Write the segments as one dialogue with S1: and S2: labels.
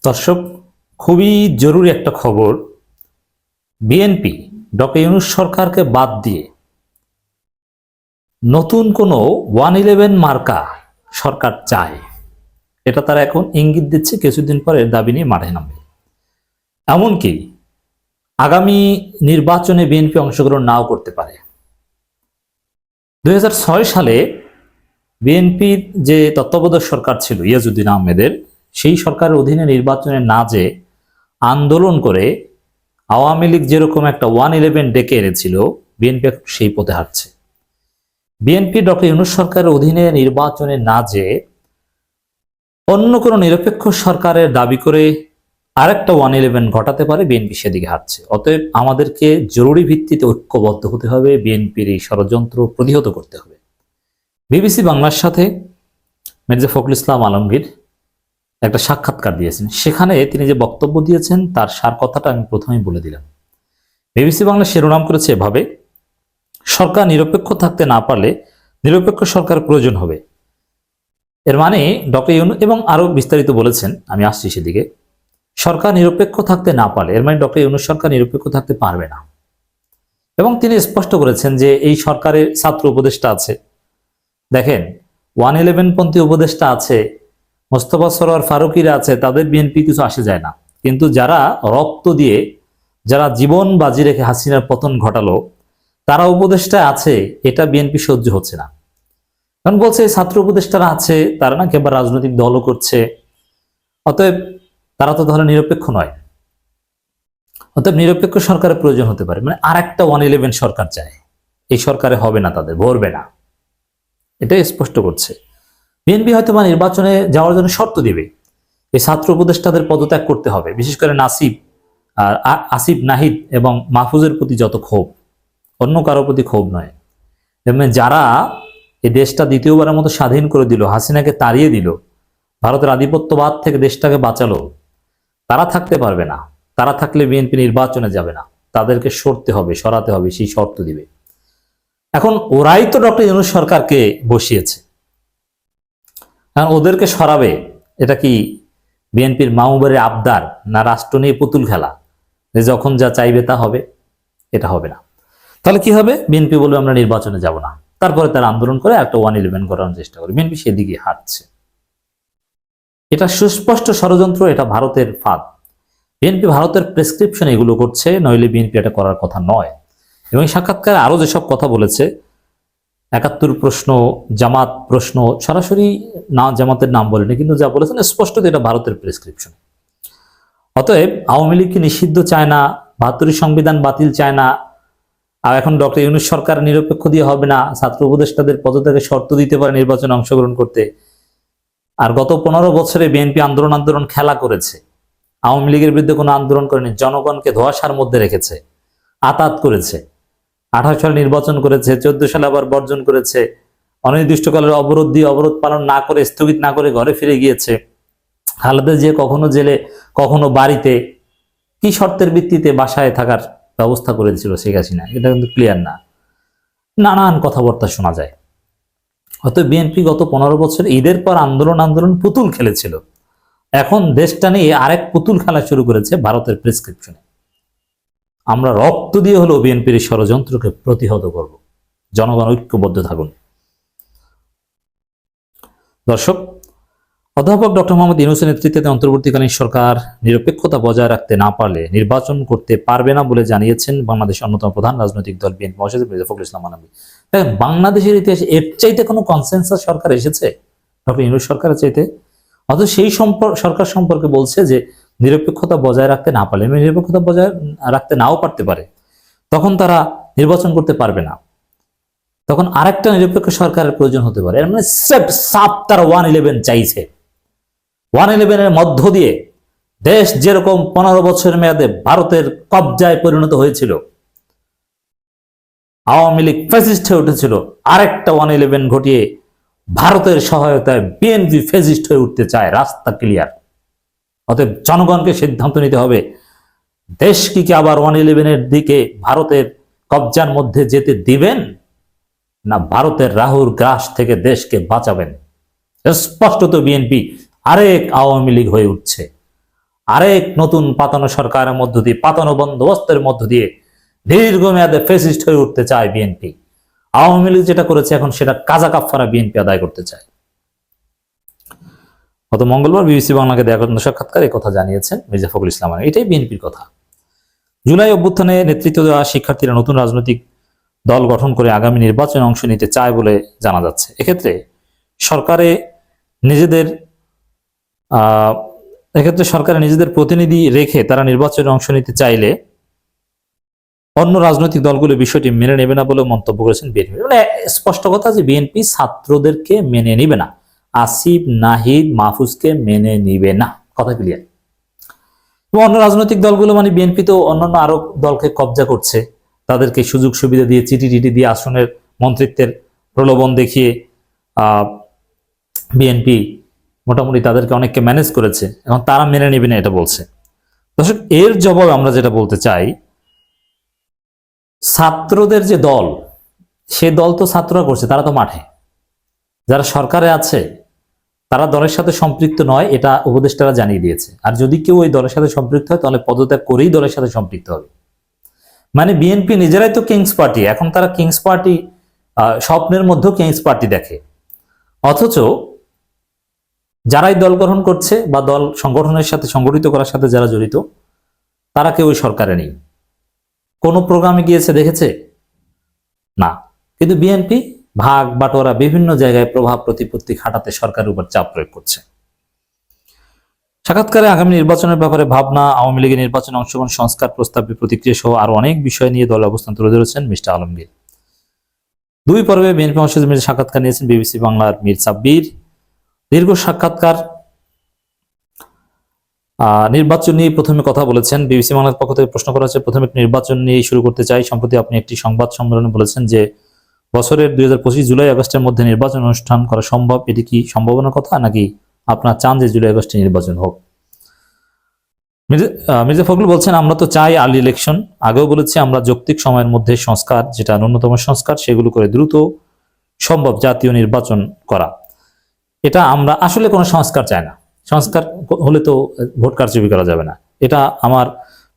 S1: দর্শক, খুবই জরুরি একটা খবর। বিএনপি ডক্টর ইউনূস সরকারকে বাদ দিয়ে নতুন কোনো 111 মার্কা সরকার চায়, এটা তারা এখন ইঙ্গিত দিচ্ছে। কিছুদিন পরে দাবি নিয়ে মাঠে নামবে। এমনকি আগামী নির্বাচনে বিএনপি অংশগ্রহণ নাও করতে পারে। 2006 সালে বিএনপির যে তত্ত্বাবধায়ক সরকার ছিল ইয়াজউদ্দিন আহমেদের, সেই সরকারের অধীনে নির্বাচনে না যে আন্দোলন করে আওয়ামী লীগ যেরকম একটা 111 ডেকে এনেছিল, বিএনপি সেই পথে হাঁটছে। বিএনপি ডক্টর ইউনূস সরকারের অধীনে নির্বাচনে না যে অন্য কোনো নিরপেক্ষ সরকারের দাবি করে আরেকটা 111 ঘটাতে পারে, বিএনপি সেদিকে হাঁটছে। অতএব আমাদেরকে জরুরি ভিত্তিতে ঐক্যবদ্ধ হতে হবে, বিএনপির এই ষড়যন্ত্র প্রতিহত করতে হবে। বিবিসি বাংলার সাথে মির্জা ফখরুল ইসলাম আলমগীর একটা সাক্ষাৎকার দিয়েছেন। সেখানে তিনি যে বক্তব্য দিয়েছেন তার সার কথাটা আমি প্রথমেই বলে দিলাম। বিবিসি বাংলা শিরোনাম করেছে এভাবে: সরকার নিরপেক্ষ থাকতে না পারলে নিরপেক্ষ সরকার প্রয়োজন হবে। এর মানে ডক্টর ইউনূস, এবং আরো বিস্তারিত বলেছেন, আমি আসছি সেদিকে। সরকার নিরপেক্ষ থাকতে না পারলে এর মানে ডক্টর ইউনূস সরকার নিরপেক্ষ থাকতে পারবে না। এবং তিনি স্পষ্ট করেছেন যে এই সরকারের ছাত্র উপদেষ্টা আছে, দেখেন 111 পন্থী উপদেষ্টা আছে, মোস্তফা সরোয়ার ফারুকীরা আছে, তাদের বিএনপি কিছু আসে যায় না। কিন্তু যারা রক্ত দিয়ে, যারা জীবন বাজি রেখে হাসিনার পতন ঘটালো, তারা উপদেষ্টা আছে, এটা বিএনপি সহ্য হচ্ছে না। কারণ বলছে ছাত্র উপদেষ্টারা আছে, তারা নাকি আবার রাজনৈতিক দলও করছে, অতএব তারা তো তাহলে নিরপেক্ষ নয়। অতএব নিরপেক্ষ সরকারের প্রয়োজন হতে পারে, মানে আর একটা 111 সরকার চায়। এই সরকারে হবে না, তাদের ভরবে না, এটাই স্পষ্ট করছে। বিএনপি হয়তো বা নির্বাচনে যাওয়ার জন্য শর্ত দিবে, এই ছাত্র উপদেষ্টাদের পদত্যাগ করতে হবে, বিশেষ করে নাসিব আর আসিফ নাহিদ এবং মাহফুজের প্রতি যত ক্ষোভ, অন্য কারোর প্রতি ক্ষোভ নয়। যারা এই দেশটা দ্বিতীয়বারের মতো স্বাধীন করে দিল, হাসিনাকে তাড়িয়ে দিল, ভারতের আধিপত্যবাদ থেকে দেশটাকে বাঁচালো, তারা থাকতে পারবে না। তারা থাকলে বিএনপি নির্বাচনে যাবে না, তাদেরকে সরতে হবে, সরাতে হবে, সেই শর্ত দিবে। এখন ওরাই তো ডক্টর ইউনূস সরকারকে বসিয়েছে, কারণ ওদেরকে সরাবে। এটা কি বিএনপির মামুবারের আবদার, না রাষ্ট্র নিয়ে পুতুল খেলা, যে যখন যা চাইবে তা হবে? এটা হবে না। তাহলে কি হবে? বিএনপি বলবে আমরা নির্বাচনে যাব না, তারপরে তারা আন্দোলন করে একটা 111 করানোর চেষ্টা করে। বিএনপি সেদিকে হাঁটছে। এটা সুস্পষ্ট ষড়যন্ত্র, এটা ভারতের ফাঁদ। বিএনপি ভারতের প্রেসক্রিপশন এগুলো করছে, নইলে বিএনপি এটা করার কথা নয়। এবং সাক্ষাৎকারে আরো যেসব কথা বলেছে, 71 প্রশ্ন, জামাত প্রশ্ন, সরাসরি না জামাতের নাম বলেনি, কিন্তু যা বলেছেন স্পষ্ট এটা ভারতের প্রেসক্রিপশন। অতএব আওয়ামী লীগকে নিষিদ্ধ চায় না, 72 সংবিধান বাতিল চায় না, আর এখন ডক্টর ইউনূস সরকার নিরপেক্ষ দিয়ে হবে না, ছাত্র উপদেষ্টাদের পদত্যাগে শর্ত দিতে পারে নির্বাচনে অংশগ্রহণ করতে। আর গত 15 বছরে বিএনপি আন্দোলন খেলা করেছে, আওয়ামী লীগের বিরুদ্ধে কোনো আন্দোলন করেনি, জনগণকে ধোঁয়াশার মধ্যে রেখেছে, আতাত করেছে। 18 সালে নির্বাচন করেছে, 14 সালে আবার বর্জন করেছে, অনির্দিষ্টকালের অবরোধ দিয়ে অবরোধ পালন না করে, স্থগিত না করে ঘরে ফিরে গিয়েছে। খালেদা জিয়া কখনো জেলে, কখনো বাড়িতে, কি শর্তের ভিত্তিতে বাসায় থাকার ব্যবস্থা করেছিল শেখ হাসিনা, এটা কিন্তু ক্লিয়ার না। নানান কথাবার্তা শোনা যায়। হয়তো বিএনপি গত 15 বছর ঈদের পর আন্দোলন পুতুল খেলেছিল, এখন দেশটা নিয়ে আরেক পুতুল খেলা শুরু করেছে ভারতের প্রেসক্রিপশনে। আমরা রক্ত দিয়ে হলেও বিএনপির ষড়যন্ত্রকে প্রতিহত করব। জনগণ ঐক্যবদ্ধ থাকুন। দর্শক, অধ্যাপক ডক্টর মোহাম্মদ ইউনূসের নেতৃত্বে অন্তর্বর্তীকালীন সরকার নিরপেক্ষতা বজায় রাখতে না পারলে নির্বাচন করতে পারবে না বলে জানিয়েছেন বাংলাদেশের অন্যতম প্রধান রাজনৈতিক দল বিএনপি মহাসচিব মির্জা ফখরুল ইসলাম আলমগীর। দেখেন, বাংলাদেশের ইতিহাসে এর চাইতে কোনো কনসেনসাস সরকার এসেছে ডক্টর ইউনূস সরকারের চাইতে? অথচ সেই সরকার সম্পর্কে বলছে যে নিরপেক্ষতা বজায় রাখতে না পারলে, নিরপেক্ষতা বজায় রাখতে নাও পারতে পারে, তখন তারা নির্বাচন করতে পারবে না, তখন আরেকটা নিরপেক্ষ সরকারের প্রয়োজন হতে পারে। মানে সাপ তারা 111 চাইছে। 111 এর মধ্য দিয়ে দেশ যেরকম 15 বছরের মেয়াদে ভারতের কবজায় পরিণত হয়েছিল, আওয়ামী লীগ ফ্যাসিস্ট হয়ে উঠেছিল, আরেকটা 111 ঘটিয়ে ভারতের সহায়তায় বিএনপি ফ্যাসিস্ট হয়ে উঠতে চায়। রাস্তা ক্লিয়ার। অতএব জনগণকে সিদ্ধান্ত নিতে হবে, দেশ কি আবার 111 এর দিকে ভারতের কবজার মধ্যে যেতে দিবেন, না ভারতের রাহুর গ্রাস থেকে দেশকে বাঁচাবেন? স্পষ্টত বিএনপি আরেক আওয়ামী লীগ হয়ে উঠছে। আরেক নতুন পাতানো সরকারের মধ্য দিয়ে, পাতানো বন্দোবস্তের মধ্য দিয়ে দীর্ঘমেয়াদে ফ্যাসিস্ট হয়ে উঠতে চায় বিএনপি। আওয়ামী লীগ যেটা করেছে এখন সেটা কাজা কাফফারা বিএনপি আদায় করতে চায়। গত মঙ্গলবার বিবিসি বাংলাকে দেয়া সাক্ষাৎকার এই কথা জানিয়েছেন মির্জা ফখরুল ইসলাম। এটাই বিএনপির কথা। জুলাই অভ্যুত্থানে নেতৃত্ব দেওয়া শিক্ষার্থীরা নতুন রাজনৈতিক দল গঠন করে আগামী নির্বাচনে অংশ নিতে চায় বলে জানা যাচ্ছে। এক্ষেত্রে সরকারে নিজেদের প্রতিনিধি রেখে তারা নির্বাচনে অংশ নিতে চাইলে অন্য রাজনৈতিক দলগুলো বিষয়টি মেনে নেবে না বলে মন্তব্য করেছেন বিএনপি। মানে স্পষ্ট কথা যে বিএনপি ছাত্রদেরকে মেনে নিবে না, আসিফ, নাহিদ, মাহফুজকে মেনে নিবে না, কথা ক্লিয়ার। অন্য রাজনৈতিক দলগুলো মানে বিএনপি তো অন্যান্য আরো দলকে কবজা করছে, তাদেরকে সুযোগ সুবিধা দিয়ে, চিঠি দিয়ে, আসনের মন্ত্রিত্বের প্রলোভন দেখিয়ে বিএনপি মোটামুটি তাদেরকে অনেককে ম্যানেজ করেছে। এখন তারা মেনে নেবে না এটা বলছে। দর্শক, এর জবাবে আমরা যেটা বলতে চাই, ছাত্রদের যে দল, সে দল তো ছাত্ররা করছে, তারা তো মাঠে। যারা সরকারে আছে তারা দলের সাথে সম্পৃক্ত নয়, এটা উপদেষ্টারা জানিয়ে দিয়েছে। আর যদি কেউ ওই দলের সাথে সম্পৃক্ত হয় তাহলে পদত্যাগ করেই দলের সাথে সম্পৃক্ত হবে। মানে বিএনপি নিজেরাই তো কিংস পার্টি, এখন তারা কিংস পার্টি, স্বপ্নের মধ্যেও কিংস পার্টি দেখে। অথচ যারাই দল গঠন করছে বা দল সংগঠনের সাথে, সংগঠিত করার সাথে যারা জড়িত, তারা কেউ ওই সরকারে নেই। কোন প্রোগ্রামে গিয়েছে দেখেছে? না। কিন্তু বিএনপি ভাগ বাটোয়ারা বিভিন্ন জায়গায় প্রভাব প্রতিপত্তি খাটাতে সরকারের উপর চাপ প্রয়োগ করছে। সাক্ষাৎকারে আগামী নির্বাচনের ব্যাপারে ভাবনা, আওয়ামী লীগের নির্বাচনে অংশগ্রহণ, সংস্কার প্রস্তাবে প্রতিক্রিয়া সহ আরো অনেক বিষয় নিয়ে দলের অবস্থান তুলে ধরেছেন মিস্টার আলমগীর। দুই পর্বে বিএনপি মহাসচিব মির্জা সাক্ষাৎকার নিয়েছেন বিবিসি বাংলার মীর সাব্বির। দীর্ঘ সাক্ষাৎকার। নির্বাচন নিয়ে প্রথমে কথা বলেছেন। বিবিসি বাংলার পক্ষ থেকে প্রশ্ন করা হচ্ছে, প্রথমে নির্বাচন নিয়ে শুরু করতে চাই। সম্প্রতি আপনি একটি সংবাদ সম্মেলনে বলেছেন যে বছরের 2025 জুলাই আগস্টের মধ্যে নির্বাচন অনুষ্ঠান করা সম্ভব। এটি কি সম্ভাবনার কথা, নাকি আপনার চান যে জুলাই আগস্টে নির্বাচন হোক? মির্জা ফখরুল বলছেন, আমরা তো চাই আর্লি ইলেকশন। আগেও বলেছি আমরা যৌক্তিক সময়ের মধ্যে সংস্কার, যেটা ন্যূনতম সংস্কার, সেগুলো করে দ্রুত সম্ভব জাতীয় নির্বাচন করা। এটা আমরা আসলে কোনো সংস্কার চাই না। সংস্কার হলে তো ভোট কারচুপি করা যাবে না, এটা আমার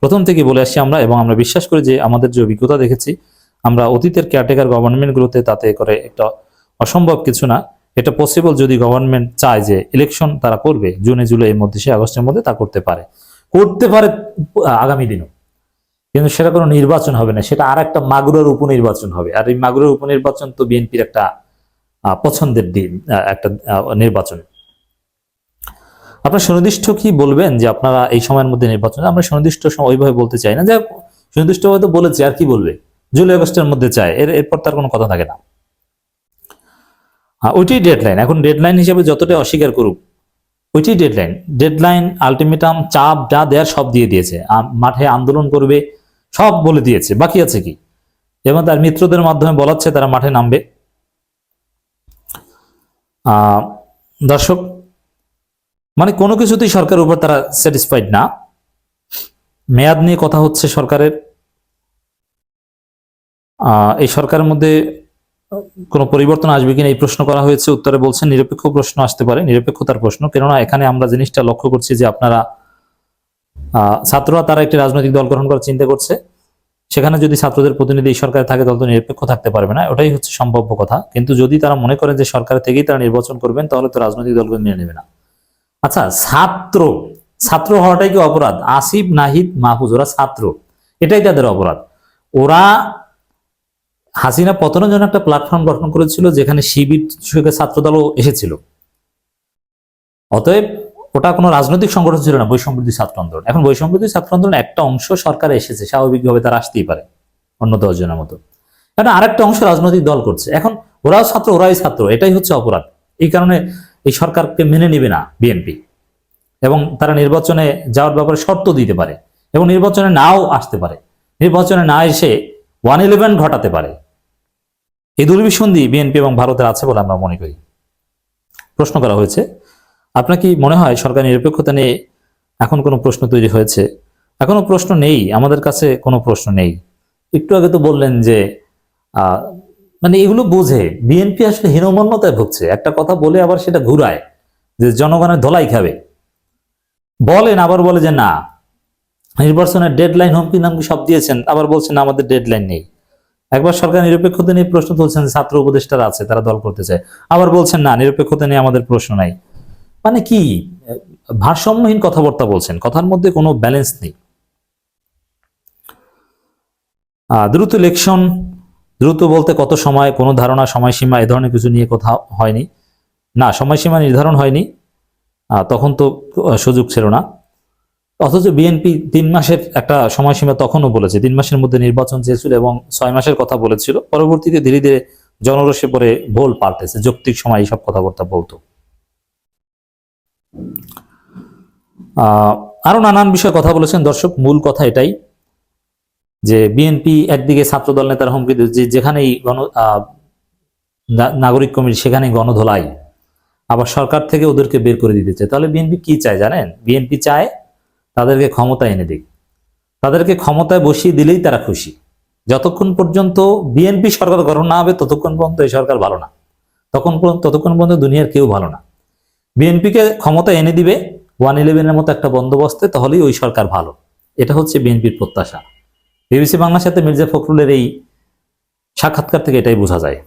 S1: প্রথম থেকে বলে আসছি আমরা। এবং আমরা বিশ্বাস করি যে আমাদের যে অভিজ্ঞতা দেখেছি, আমরা অতীতের কেয়ারটেকার গভর্নমেন্টগুলোতে, তাতে করে একটা অসম্ভব কিছু না। এটা পসিবল যদি গভর্নমেন্ট চায় যে ইলেকশন তারা করবে জুনে জুলাইয়ের মধ্যে, সে আগস্টের মধ্যে তা করতে পারে আগামী দিনও। কিন্তু সেটা কোনো নির্বাচন হবে না, সেটা আর একটা মাগুরার উপনির্বাচন হবে। আর এই মাগুরার উপনির্বাচন তো বিএনপির একটা পছন্দের দিন, একটা নির্বাচন। আপনার সুনির্দিষ্ট কি বলবেন যে আপনারা এই সময়ের মধ্যে নির্বাচন? আমরা সুনির্দিষ্ট সময় ওইভাবে বলতে চাই না, যে সুনির্দিষ্টভাবে তো বলেছি, আর কি বলবে, জুলাই আগস্টের মধ্যে চায়, এরপর তার কোনো কথা থাকে না। ওইটাই ডেডলাইন। এখন ডেডলাইন হিসেবে যতটা অস্বীকার করুক, ওইটাই ডেডলাইন, আলটিমেটাম, চাপ যা দেয়ার সব দিয়ে দিয়েছে। মাঠে আন্দোলন করবে সব বলে দিয়েছে, বাকি আছে কি? এবং তার মিত্রদের মাধ্যমে বলাচ্ছে তারা মাঠে নামবে। দর্শক, মানে কোনো কিছুতেই সরকারের উপর তারা স্যাটিসফাইড না। মেয়াদ নিয়ে কথা হচ্ছে সরকারের। এই সরকারের মধ্যে কোনো পরিবর্তন আসবে কিনা এই প্রশ্ন করা হয়েছে। উত্তরে বলছেন নিরপেক্ষ প্রশ্ন আসতে পারে, নিরপেক্ষতার প্রশ্ন। কেননা এখানে আমরা জিনিসটা লক্ষ্য করছি যে আপনারা ছাত্ররা তারা একটি রাজনৈতিক দল গঠন করার চিন্তা করছে। সেখানে যদি ছাত্রদের প্রতিনিধি এই সরকারে থাকে, দল তো নিরপেক্ষ থাকতে পারবে না, ওটাই হচ্ছে সম্ভাব্য কথা। কিন্তু যদি তারা মনে করেন যে সরকার থেকেই তারা নির্বাচন করবেন, তাহলে তো রাজনৈতিক দলগুলো মেনে নেবে না। আচ্ছা, ছাত্র হওয়াটাই কি অপরাধ? আসিফ, নাহিদ, মাহফুজ ওরা ছাত্র, এটাই তাদের অপরাধ। ওরা হাসিনা পতনের জন্য একটা প্ল্যাটফর্ম গঠন করেছিল, যেখানে শিবির ছাত্র দলও এসেছিল। অতএব ওটা কোনো রাজনৈতিক সংগঠন ছিল না, বৈষম্যবিরোধী ছাত্র আন্দোলন। এখন বৈষম্যবিরোধী ছাত্র আন্দোলন একটা অংশ সরকারে এসেছে, স্বাভাবিকভাবে তারা আসতেই পারে অন্য 10 জনের মতো। কারণ আরেকটা অংশ রাজনৈতিক দল করছে। এখন ওরাও ছাত্র, ওরাই ছাত্র, এটাই হচ্ছে অপরাধ। এই কারণে এই সরকারকে মেনে নিবে না বিএনপি, এবং তারা নির্বাচনে যাওয়ার ব্যাপারে শর্ত দিতে পারে, এবং নির্বাচনে নাও আসতে পারে, নির্বাচনে না এসে 111 ঘটাতে পারে। এই দুর্বিসন্ধি বিএনপি এবং ভারতের আছে বলে আমরা মনে করি। প্রশ্ন করা হয়েছে, আপনার কি মনে হয় সরকার নিরপেক্ষতা নিয়ে এখন কোনো প্রশ্ন তৈরি হয়েছে? এখনো প্রশ্ন নেই, আমাদের কাছে কোনো প্রশ্ন নেই। একটু আগে তো বললেন যে মানে এগুলো বোঝে বিএনপি আসলে হীনমন্যতায় ভুগছে। একটা কথা বলে আবার সেটা ঘুরায় যে জনগণের ধলাই খাবে। বলেন, আবার বলে যে না নির্বাচনের ডেডলাইন হুমকি নামকি সব দিয়েছেন, আবার বলছেন আমাদের ডেডলাইন নেই। একবার সরকার নিরপেক্ষতা নিয়ে প্রশ্ন তুলছেন, ছাত্র উপদেষ্টারা আছে তারা দল করতে চায়, আবার বলছেন না নিরপেক্ষতা নিয়ে আমাদের প্রশ্ন নাই। মানে কি ভারসাম্যহীন কথাবার্তা বলছেন, কথার মধ্যে কোনো ব্যালেন্স নেই। দ্রুত ইলেকশন, দ্রুত বলতে কত সময়, কোনো ধারণা সময়সীমা এ ধরনের কিছু নিয়ে কথা হয়নি। না, সময়সীমা নির্ধারণ হয়নি, তখন তো সুযোগ ছিল না। অথচ বিএনপি 3 মাসের একটা সময়সীমা তখনও বলেছে, 3 মাসের মধ্যে নির্বাচন চেয়েছিল এবং 6 মাসের কথা বলেছিল। পরবর্তীতে ধীরে ধীরে জনরসে পরে ভুল পাল্টেছে, যৌক্তিক সময় এইসব কথাবার্তা বলতো। আরো নানান বিষয়ে কথা বলেছেন দর্শক। মূল কথা এটাই যে বিএনপি একদিকে ছাত্রদল নেতার হুমকি দিচ্ছে, যেখানেই নাগরিক কমিটি সেখানেই গণধোলাই, আবার সরকার থেকে ওদেরকে বের করে দিতে চায়। তাহলে বিএনপি কি চায় জানেন? বিএনপি চায় তাদেরকে ক্ষমতা এনে দিক, তাদেরকে ক্ষমতায় বসিয়ে দিলেই তারা খুশি। যতক্ষণ পর্যন্ত বিএনপি সরকার গঠন না হবে ততক্ষণ পর্যন্ত এই সরকার ভালো না, ততক্ষণ পর্যন্ত দুনিয়ার কেউ ভালো না। বিএনপিকে ক্ষমতা এনে দিবে 111-এর মতো একটা বন্দোবস্তে, তাহলেই ওই সরকার ভালো। এটা হচ্ছে বিএনপির প্রত্যাশা। বিবিসি বাংলার সাথে মির্জা ফখরুলের এই সাক্ষাৎকার থেকে এটাই বোঝা যায়।